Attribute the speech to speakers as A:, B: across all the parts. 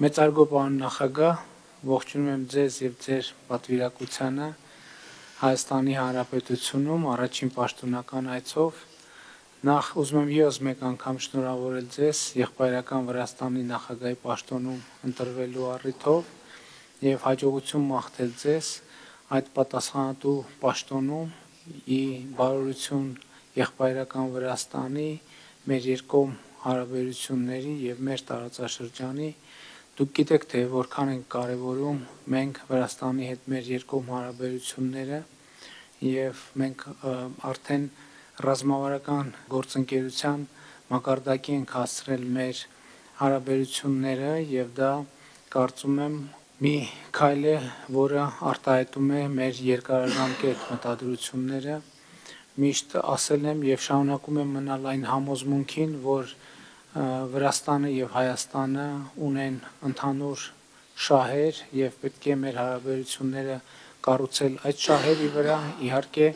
A: Մեծարգո պարոն նախագահ, ողջունում եմ ձեզ եւ ձեր պատվիրակությանը Հայաստանի Հանրապետությունում առաջին պաշտոնական այցով։ Նախ ուզում եմ ևս մեկ անգամ շնորհավորել ձեզ Եղբայրական Վրաստանի նախագահի պաշտոնում ընտրվելու առիթով եւ հաջողություն մաղթել ձեզ այդ պատասխանատու պաշտոնում ի բարօրություն Եղբայրական Վրաստանի, մեր երկկողմ հարաբերությունների եւ մեր տարածաշրջանի Դուք գիտեք, թե որքան ենք կարևորում մենք Վրաստանի հետ մեր երկկողմ հարաբերությունները եւ մենք արդեն ռազմավարական գործընկերության մակարդակի ենք հասցրել մեր հարաբերությունները եւ դա կարծում եմ մի քայլ է, որը արտահայտում է մեր երկարաժամկետ մտադրությունները միշտ ասել եմ եւ շարունակում եմ մնալ այն համոզմունքին, որ Վրաստանը եւ Հայաստանը ունեն ընդհանուր շահեր եւ պետք է մեր հարաբերությունները կառուցել այդ շահերի վրա իհարկե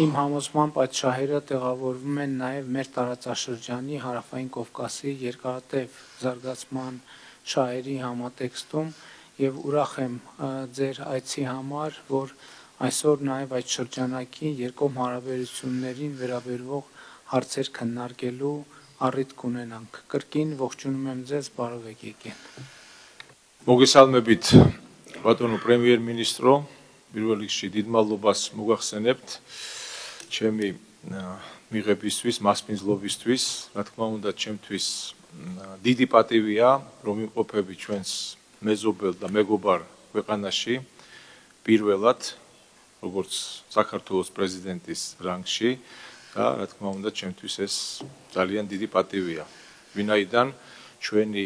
A: իմ համոզմամբ այդ շահերը տեղավորվում են նաեւ մեր տարածաշրջանի Հարավային Կովկասի երկարատև զարգացման շահերի համատեքստում եւ ուրախ եմ ձեր այցի համար, որ այսօր նաեւ այդ շրջանակի երկկողմ հարաբերություններին վերաբերող հարցեր քննարկելու առիթ կունենանք։ Կրկին ողջունում եմ ձեզ, բարով եք եկել։
B: Მოგესალმებით ბატონო პრემიერ-მინისტრო, პირველ რიგში დიდ მადლობას მოგახსენებთ ჩემი მიღებისთვის, მასპინძლობისთვის, რა თქმა უნდა, ჩემთვის დიდი პატივია, რომ იმყოფები ჩვენს მეზობელ და მეგობარ ქვეყანაში პირველად, როგორც საქართველოს პრეზიდენტის რანგში და რა თქმა უნდა, ჩემთვის ეს ძალიან დიდი პატივია. ვინაიდან ჩვენი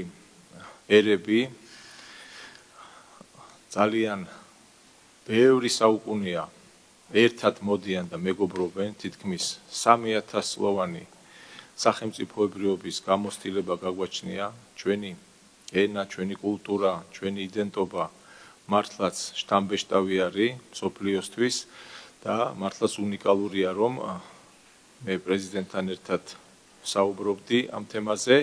B: ერები ძალიან ბევრი საუკუნეა ერთად მოდიან და მეგობრობენ, თითქმის 3000 სლოვანი სახელმწიფოებრიობის გამოცდილება გაგვაჩნია, ჩვენი ენა, ჩვენი კულტურა, ჩვენი იდენტობა მართლაც შთამბეჭდავი არის მსოფლიოსთვის და მართლაც უნიკალურია, რომ მე პრეზიდენტთან ერთად საუბრობდი ამ თემაზე,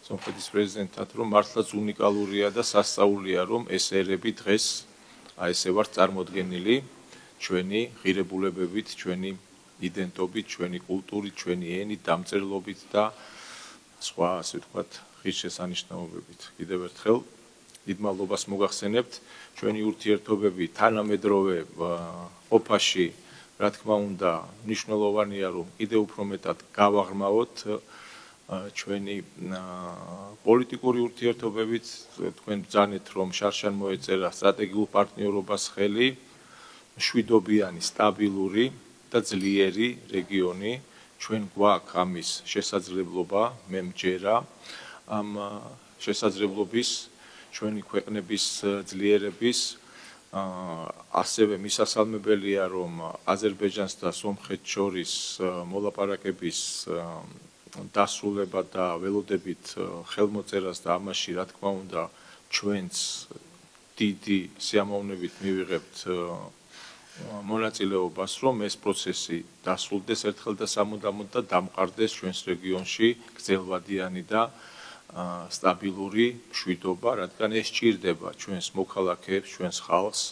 B: სომხეთის პრეზიდენტთან, რომ მართლაც უნიკალურია და სასწაულია, რომ ეს ერები დღეს აი ესე ვართ წარმოდგენილი ჩვენი ღირებულებებით, ჩვენი იდენტობით, ჩვენი კულტურით, ჩვენი ენით, დამწერლობით და სხვა, ასე ვთქვათ, ღირსშესანიშნაობებით. კიდევ ერთხელ დიდ მადლობას მოგახსენებთ, ჩვენი ურთიერთობები თანამედროვე ყოფაში რა თქმა უნდა, მნიშვნელოვანია, რომ კიდევ უფრო მეტად გავაღრმავოთ ჩვენი პოლიტიკური ურთიერთობებით, თქვენ ბრძანეთ, რომ შარშან მოეწერა სტრატეგიულ პარტნიორობას ხელი, მშვიდობიანი, სტაბილური და ძლიერი რეგიონი, ჩვენ გვაქვს ამის შესაძლებლობა, მე მჯერა ამ შესაძლებლობის ჩვენი ქვეყნების ძლიერების ასევე მისასალმებელია, რომ აზერბაიჯანს და სომხეთს შორის მოლაპარაკების დასრულება და ველოდებით ხელმოწერას და ამაში, რა თქმა უნდა, ჩვენც დიდი სიამოვნებით მივიღებთ მონაწილეობას, რომ ეს პროცესი დასრულდეს ერთხელ და სამუდამოდ და დამყარდეს ჩვენს რეგიონში გრძელვადიანი და სტაბილური მშვიდობა, რადგან ეს ჭირდება ჩვენს მოქალაქეებს, ჩვენს ხალხს.